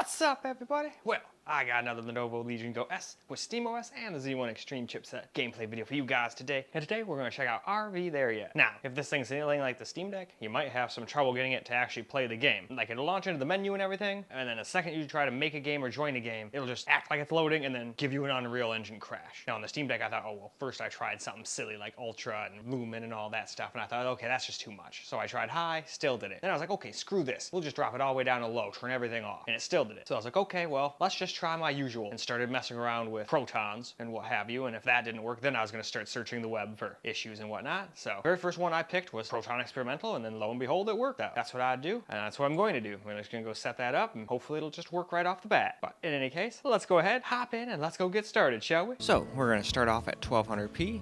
What's up, everybody? Well, I got another Lenovo Legion Go S with SteamOS and the Z1 Extreme chipset gameplay video for you guys today. And today we're going to check out Are We There Yet? Now, if this thing's anything like the Steam Deck, you might have some trouble getting it to actually play the game. Like, it'll launch into the menu and everything, and then the second you try to make a game or join a game, it'll just act like it's loading and then give you an Unreal Engine crash. Now, on the Steam Deck, I thought, oh, well, first I tried something silly like Ultra and Lumen and all that stuff, and I thought, okay, that's just too much. So I tried high, still did it. Then I was like, okay, screw this. We'll just drop it all the way down to low, turn everything off, and it still did it. So I was like, okay, well, let's just try my usual, and started messing around with protons and what have you, and if that didn't work, then I was going to start searching the web for issues and whatnot. So very first one I picked was Proton Experimental, and then lo and behold, it worked out. That's what I do, and that's what I'm going to do. I'm just going to go set that up, and hopefully it'll just work right off the bat. But in any case, let's go ahead, hop in, and let's go get started, shall we? So we're going to start off at 1200p.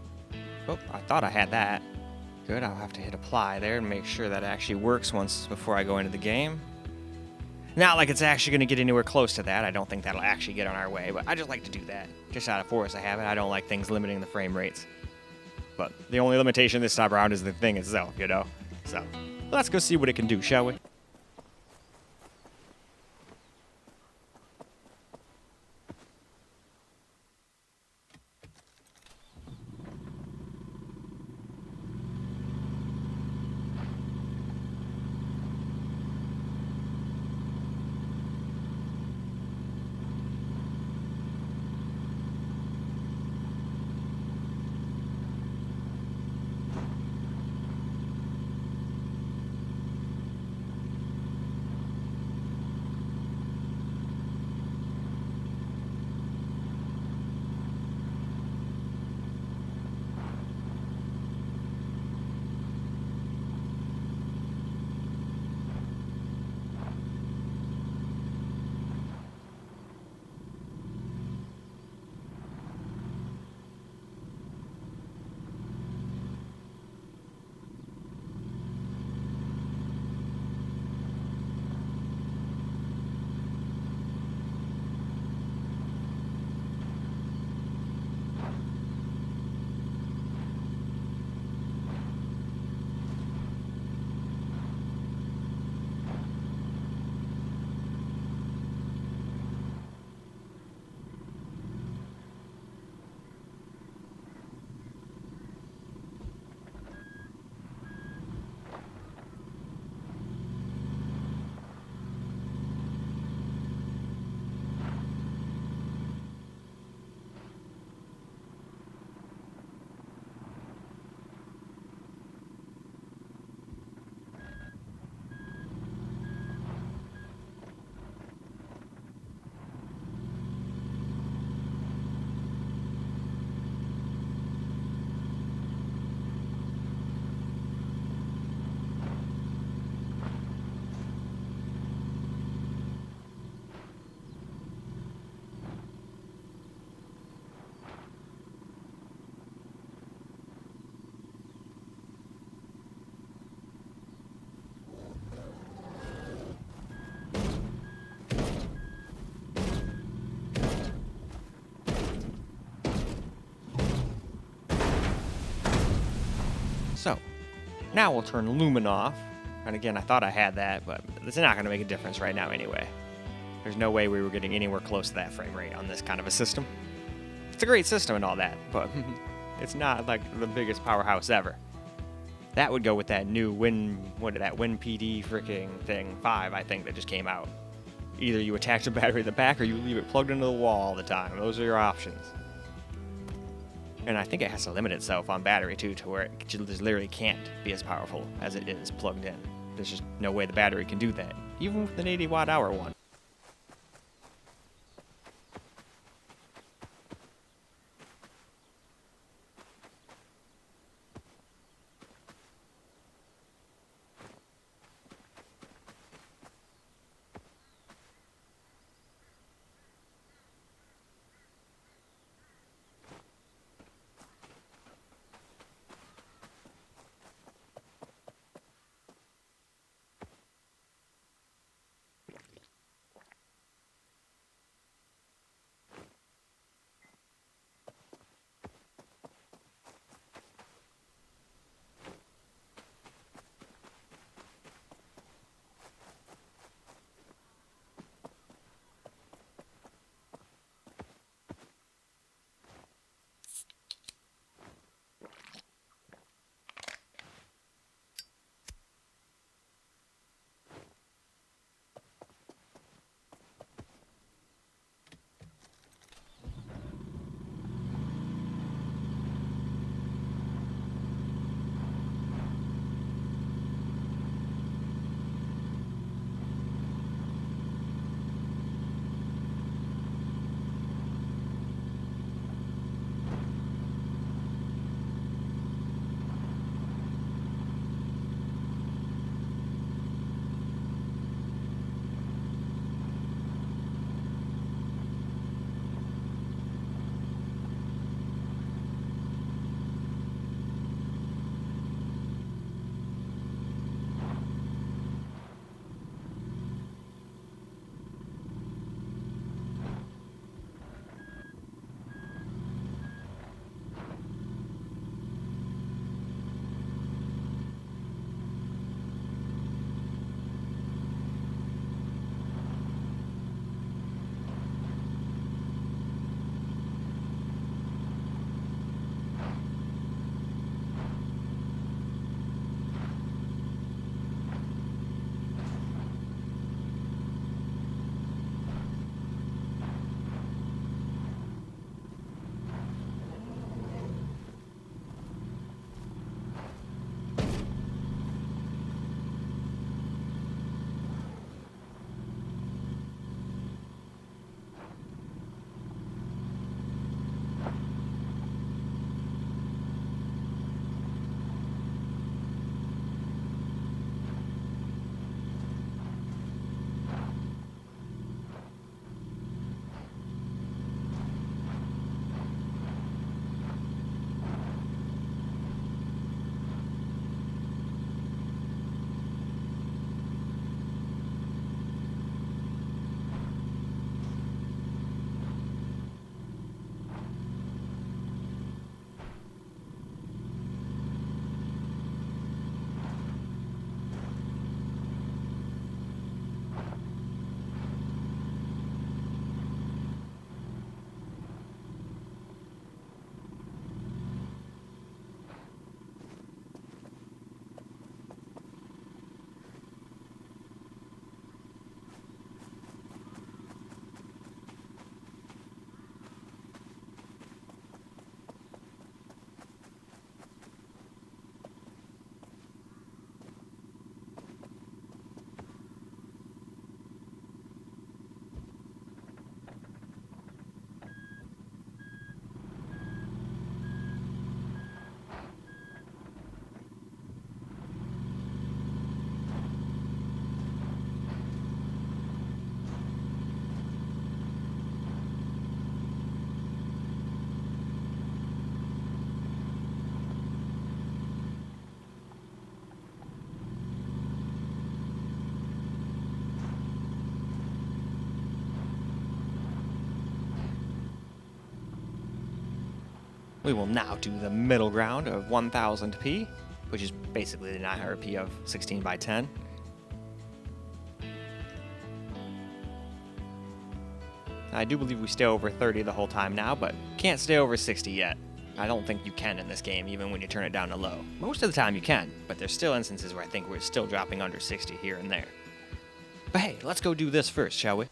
Oh, I thought I had that. Good, I'll have to hit apply there and make sure that it actually works once before I go into the game. Not like it's actually going to get anywhere close to that. I don't think that'll actually get on our way, but I just like to do that. Just out of force I have it. I don't like things limiting the frame rates. But the only limitation this time around is the thing itself, you know? So, let's go see what it can do, shall we? So, now we'll turn Lumen off. And again, I thought I had that, but it's not going to make a difference right now anyway. There's no way we were getting anywhere close to that frame rate on this kind of a system. It's a great system and all that, but it's not like the biggest powerhouse ever. That would go with that new WinPD freaking thing 5, I think, that just came out. Either you attach the battery at the back or you leave it plugged into the wall all the time. Those are your options. And I think it has to limit itself on battery too, to where it just literally can't be as powerful as it is plugged in. There's just no way the battery can do that, even with an 80 watt-hour one. We will now do the middle ground of 1000p, which is basically the 900p of 16 by 10. I do believe we stay over 30 the whole time now, but can't stay over 60 yet. I don't think you can in this game, even when you turn it down to low. Most of the time you can, but there's still instances where I think we're still dropping under 60 here and there. But hey, let's go do this first, shall we?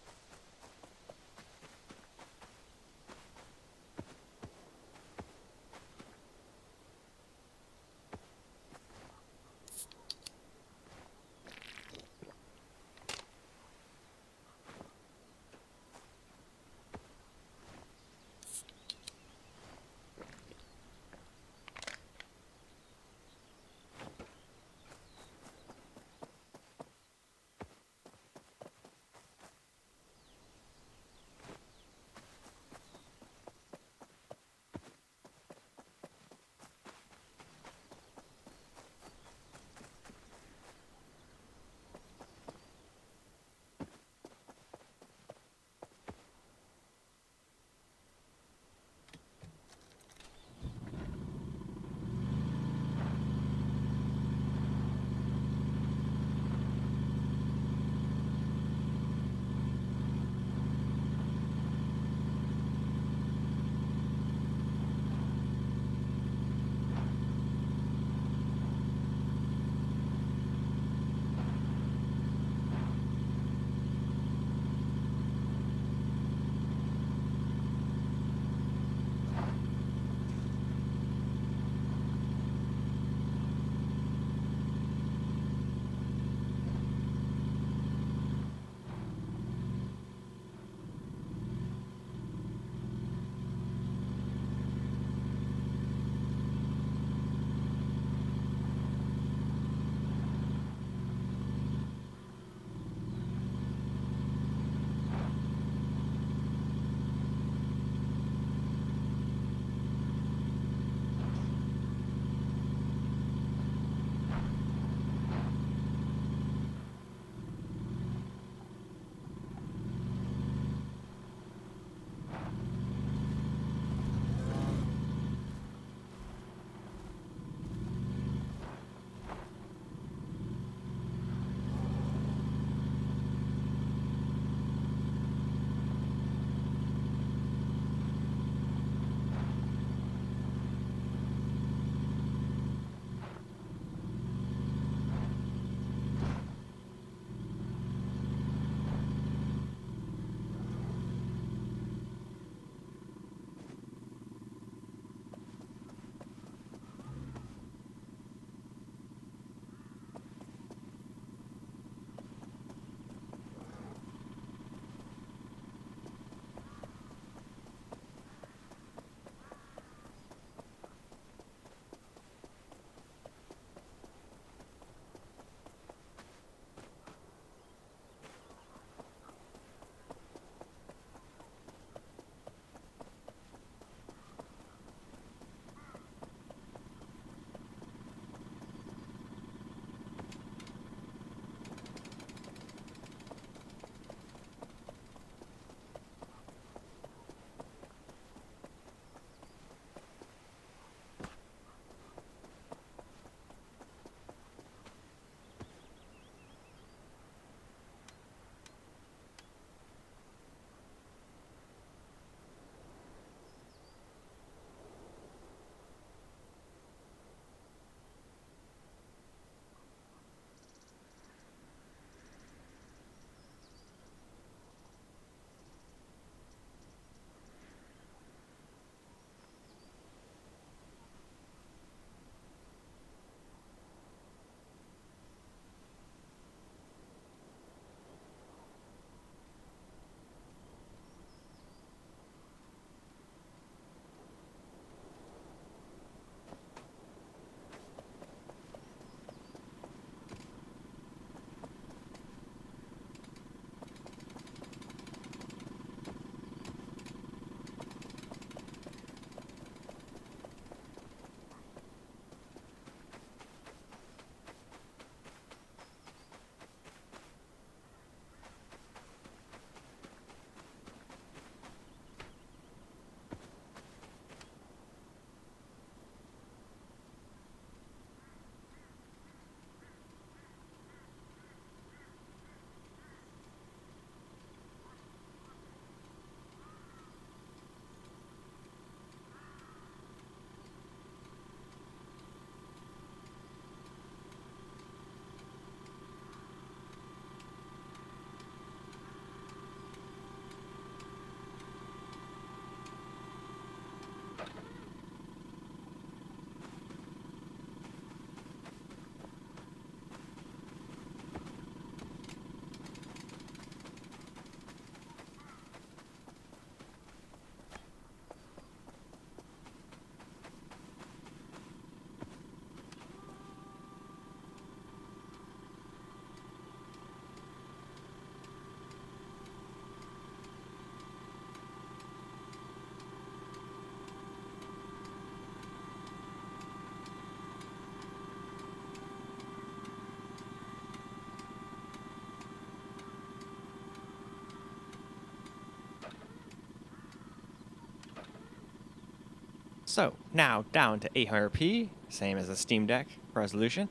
So now down to 800p, same as the Steam Deck resolution.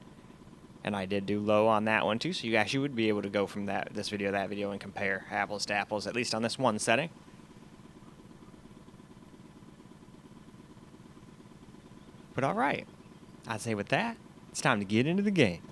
And I did do low on that one too, so you actually would be able to go from this video to that video and compare apples to apples, at least on this one setting. But alright, I'd say with that, it's time to get into the game.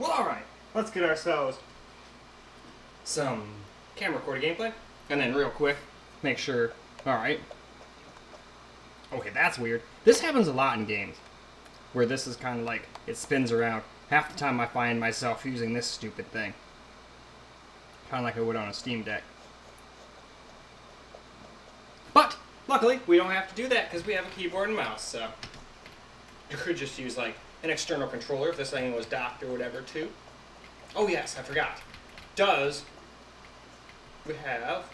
Well, alright, let's get ourselves some camera recorded gameplay. And then real quick, make sure, alright. Okay, that's weird. This happens a lot in games, where this is kind of like, it spins around. Half the time I find myself using this stupid thing. Kind of like I would on a Steam Deck. But, luckily, we don't have to do that because we have a keyboard and mouse, so. You could just use like an external controller if this thing was docked or whatever too. Oh yes, I forgot. We have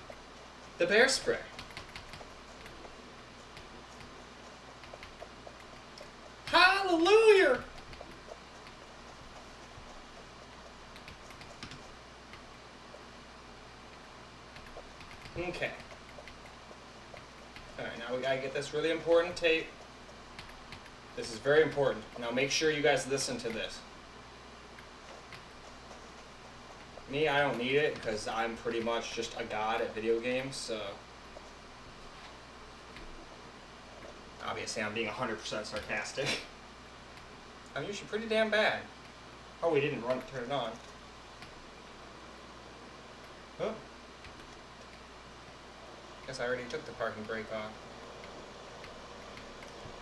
the bear spray. Hallelujah! Okay. Alright, now we gotta get this really important tape. This is very important. Now make sure you guys listen to this. Me, I don't need it because I'm pretty much just a god at video games, so. Obviously, I'm being 100% sarcastic. I'm usually pretty damn bad. Oh, we didn't turn it on. Oh. Guess I already took the parking brake off.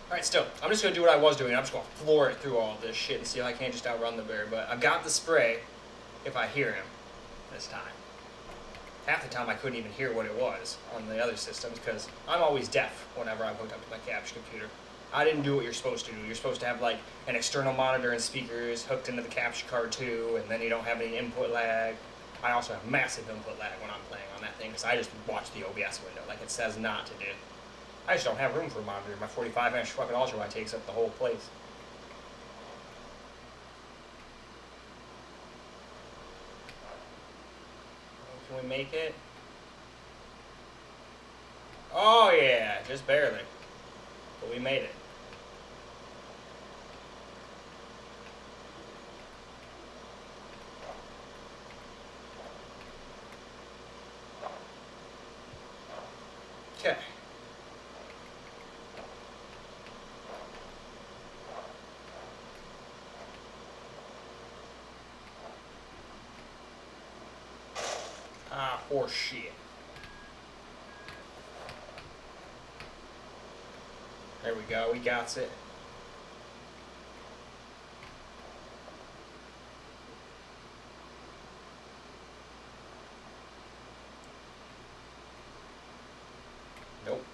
Alright, still, I'm just going to do what I was doing. I'm just going to floor it through all this shit and see if I can't just outrun the bear. But I've got the spray if I hear him this time. Half the time I couldn't even hear what it was on the other systems because I'm always deaf whenever I'm hooked up to my capture computer. I didn't do what you're supposed to do. You're supposed to have like an external monitor and speakers hooked into the capture card too, and then you don't have any input lag. I also have massive input lag when I'm playing on that thing because I just watch the OBS window like it says not to do. I just don't have room for a monitor. My 45-inch fucking ultrawide takes up the whole place. Can we make it? Oh yeah, just barely. But we made it. Okay. Ah, horse shit. There we go, we got it. Nope.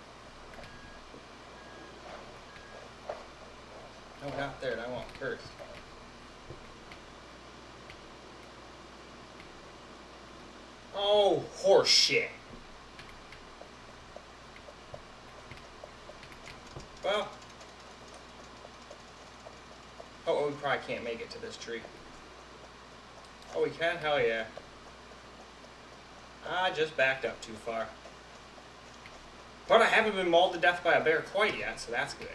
No, not there. I want first. Oh, horse shit. Well. Oh, we probably can't make it to this tree. Oh, we can? Hell yeah. I just backed up too far. But I haven't been mauled to death by a bear quite yet, so that's good.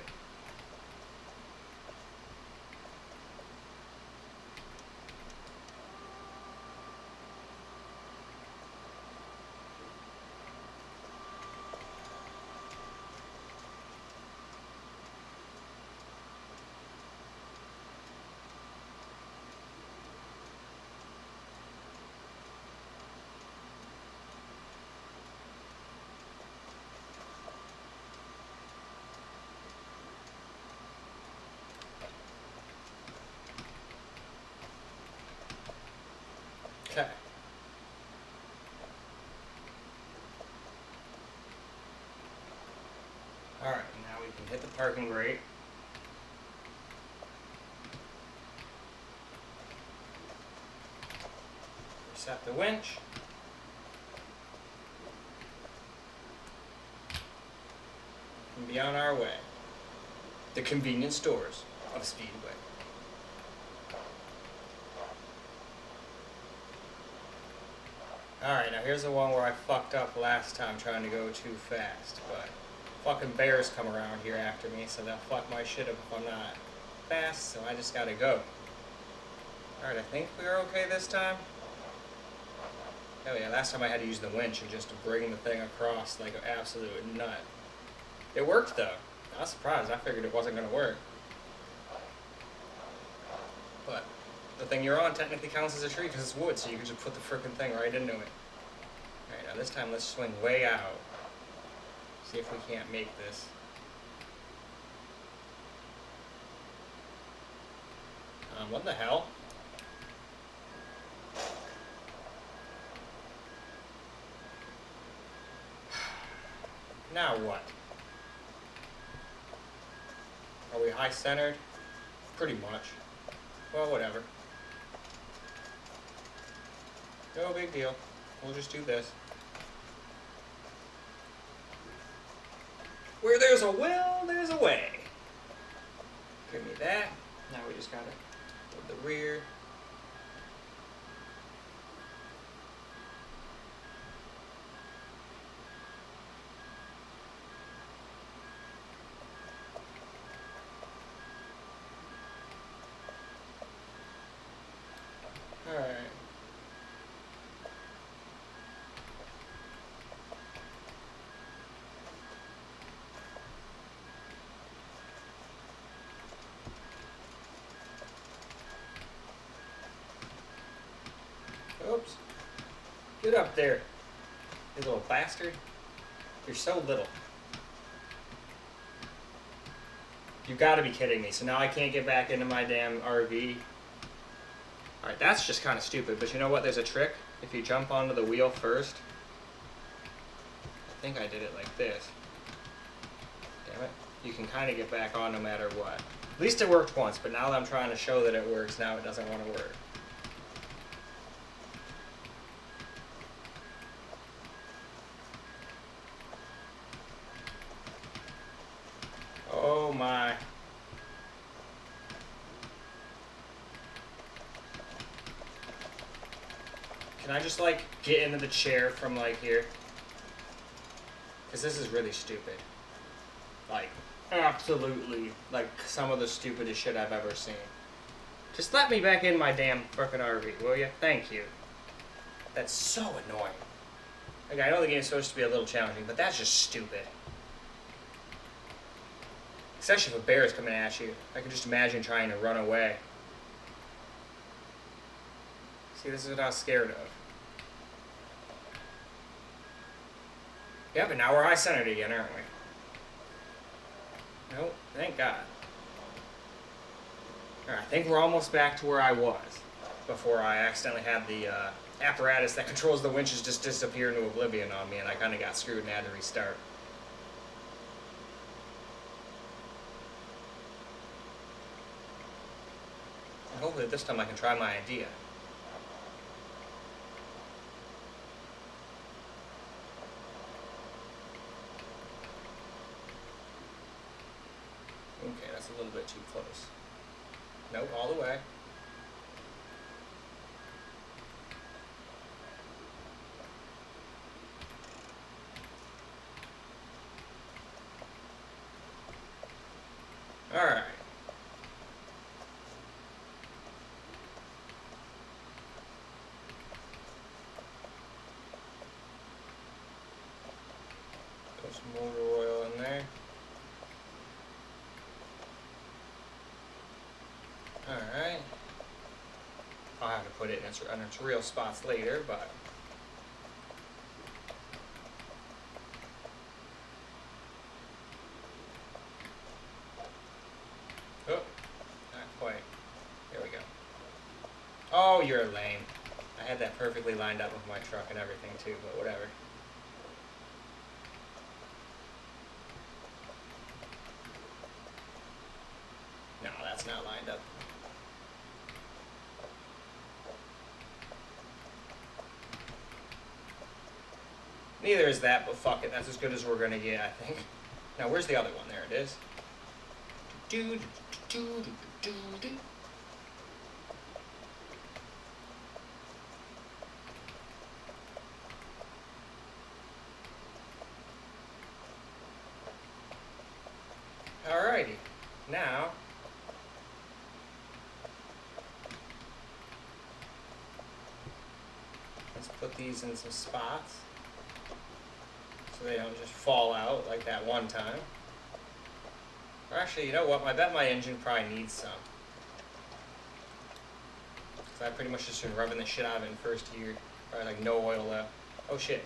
Okay. Alright, now we can hit the parking brake. Reset the winch. And be on our way. The convenience stores of Speedway. Alright, now here's the one where I fucked up last time trying to go too fast, but fucking bears come around here after me, so they'll fuck my shit up if I'm not fast, so I just gotta go. Alright, I think we are okay this time. Hell yeah, last time I had to use the winch just to bring the thing across like an absolute nut. It worked though. I was surprised, I figured it wasn't gonna work. But the thing you're on technically counts as a tree because it's wood, so you can just put the frickin' thing right into it. Alright, now this time let's swing way out. See if we can't make this. What the hell? Now what? Are we high centered? Pretty much. Well, whatever. No big deal. We'll just do this. Where there's a will, there's a way. Give me that. Now we just gotta put the rear. Alright. Oops. Get up there, you little bastard. You're so little. You gotta be kidding me. So now I can't get back into my damn RV. Alright, that's just kind of stupid, but you know what? There's a trick. If you jump onto the wheel first. I think I did it like this. Damn it. You can kind of get back on no matter what. At least it worked once, but now that I'm trying to show that it works, now it doesn't want to work. Oh my. Can I just like get into the chair from like here? Because this is really stupid. Like, absolutely, like some of the stupidest shit I've ever seen. Just let me back in my damn frickin' RV, will you? Thank you. That's so annoying. Like, I know the game's supposed to be a little challenging, but that's just stupid. Especially if a bear is coming at you. I can just imagine trying to run away. See, this is what I was scared of. Yeah, but now we're high-centered again, aren't we? Nope, thank God. Alright, I think we're almost back to where I was before I accidentally had the apparatus that controls the winches just disappear into oblivion on me, and I kind of got screwed and had to restart. And hopefully this time I can try my idea. Okay, that's a little bit too close. Nope, all the way. Alright. Put some motor oil in there. Alright. I'll have to put it in its real spots later, but... Oh, not quite. There we go. Oh, you're lame. I had that perfectly lined up with my truck and everything too, but whatever. No, that's not lined up. Neither is that, but fuck it. That's as good as we're gonna get, I think. Now, where's the other one? There it is. Alrighty. Now, let's put these in some spots so they don't just fall out like that one time. Or actually, you know what? I bet my engine probably needs some. because I pretty much just been rubbing the shit out of it in first year. Probably like no oil left. Oh shit.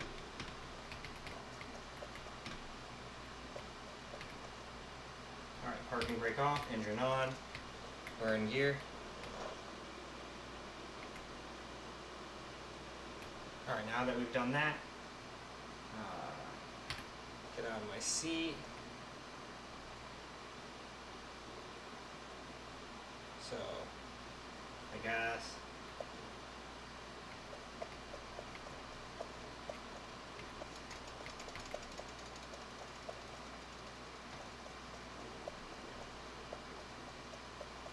Alright, parking brake off, engine on. We're in gear. Alright, now that we've done that, get out of my seat. So, I guess.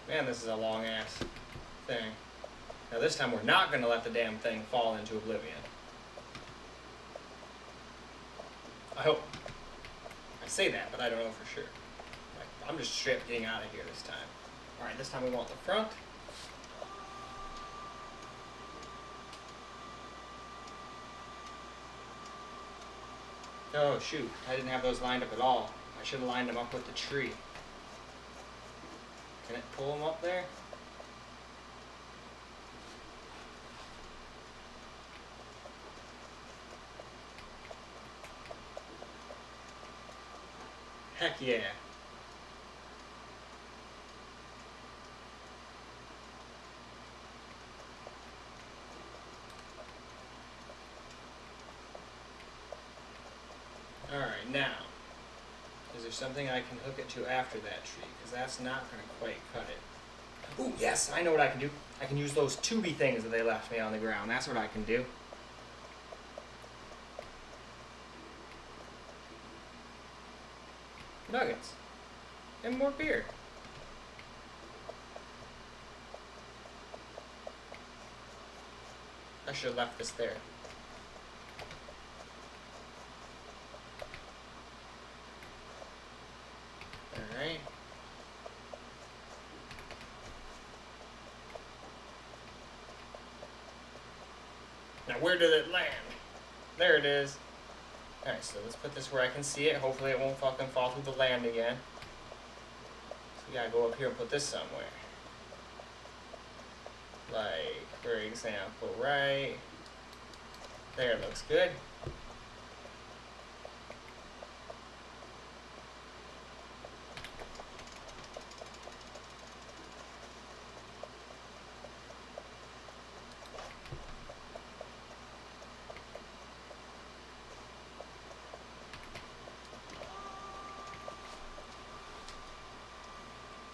Man, this is a long ass thing. Now this time we're not going to let the damn thing fall into oblivion. I hope. I say that, but I don't know for sure. I'm just straight up getting out of here this time. Alright, this time we want the front. Oh shoot, I didn't have those lined up at all. I should have lined them up with the tree. Can it pull them up there? Heck yeah. Alright, now, is there something I can hook it to after that tree? Because that's not going to quite cut it. Ooh, yes, I know what I can do. I can use those tubey things that they left me on the ground. That's what I can do. Nuggets. And more beer. I should have left this there. Alright. Now where did it land? There it is. Alright, so let's put this where I can see it. Hopefully it won't fucking fall through the land again. So we gotta go up here and put this somewhere. Like, for example, right there looks good.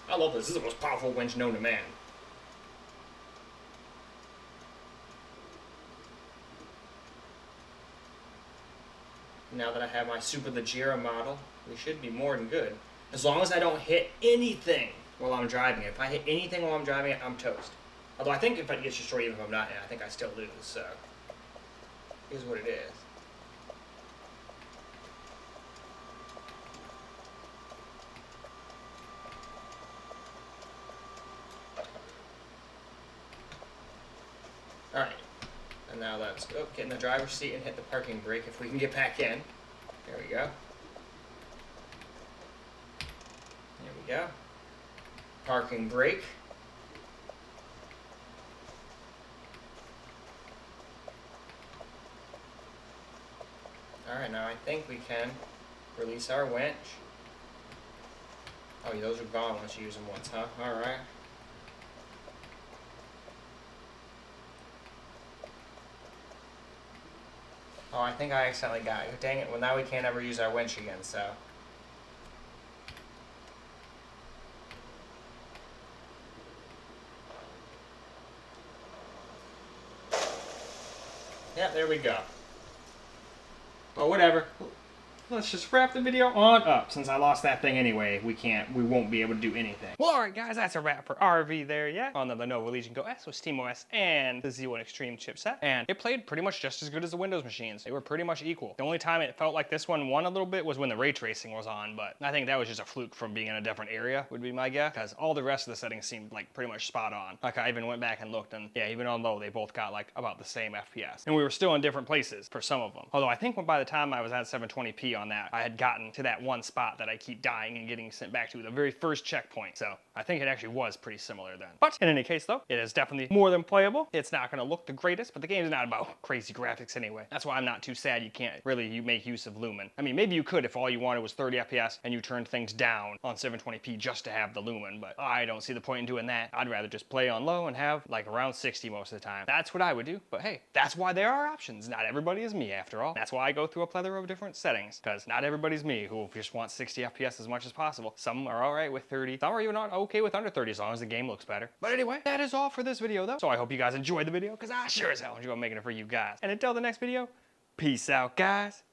I love this. This is the most powerful winch known to man. Now that I have my Super Leggera model, we should be more than good. As long as I don't hit anything while I'm driving it. If I hit anything while I'm driving it, I'm toast. Although I think if I get destroyed, even if I'm not in, I think I still lose, so here's what it is. Alright, and now let's go get in the driver's seat and hit the parking brake if we can get back in. There we go. There we go. Parking brake. Alright, now I think we can release our winch. Oh, yeah, those are gone once you use them once, huh? Alright. Oh, I think I accidentally got it. Dang it, well now we can't ever use our winch again, so. Yeah, there we go. Well, whatever. Let's just wrap the video on up. Since I lost that thing anyway, we won't be able to do anything. Well, alright guys, that's a wrap for RV there, yeah, on the Lenovo Legion Go S with SteamOS and the Z1 Extreme chipset. And it played pretty much just as good as the Windows machines. They were pretty much equal. The only time it felt like this one won a little bit was when the ray tracing was on, but I think that was just a fluke from being in a different area, would be my guess, because all the rest of the settings seemed like pretty much spot on. Like I even went back and looked, and yeah, even on low, they both got like about the same FPS. And we were still in different places for some of them. Although I think by the time I was at 720p lucky on that. I had gotten to that one spot that I keep dying and getting sent back to, the very first checkpoint. So I think it actually was pretty similar then. But in any case though, it is definitely more than playable. It's not going to look the greatest, but the game's not about crazy graphics anyway. That's why I'm not too sad you can't really make use of Lumen. I mean, maybe you could if all you wanted was 30 FPS and you turned things down on 720p just to have the Lumen, but I don't see the point in doing that. I'd rather just play on low and have like around 60 most of the time. That's what I would do, but hey, that's why there are options. Not everybody is me after all. That's why I go through a plethora of different settings, because not everybody's me who just wants 60 FPS as much as possible. Some are alright with 30, some are even not okay with under 30 as long as the game looks better. But anyway, that is all for this video though. So I hope you guys enjoyed the video, because I sure as hell enjoy making it for you guys. And until the next video, peace out guys.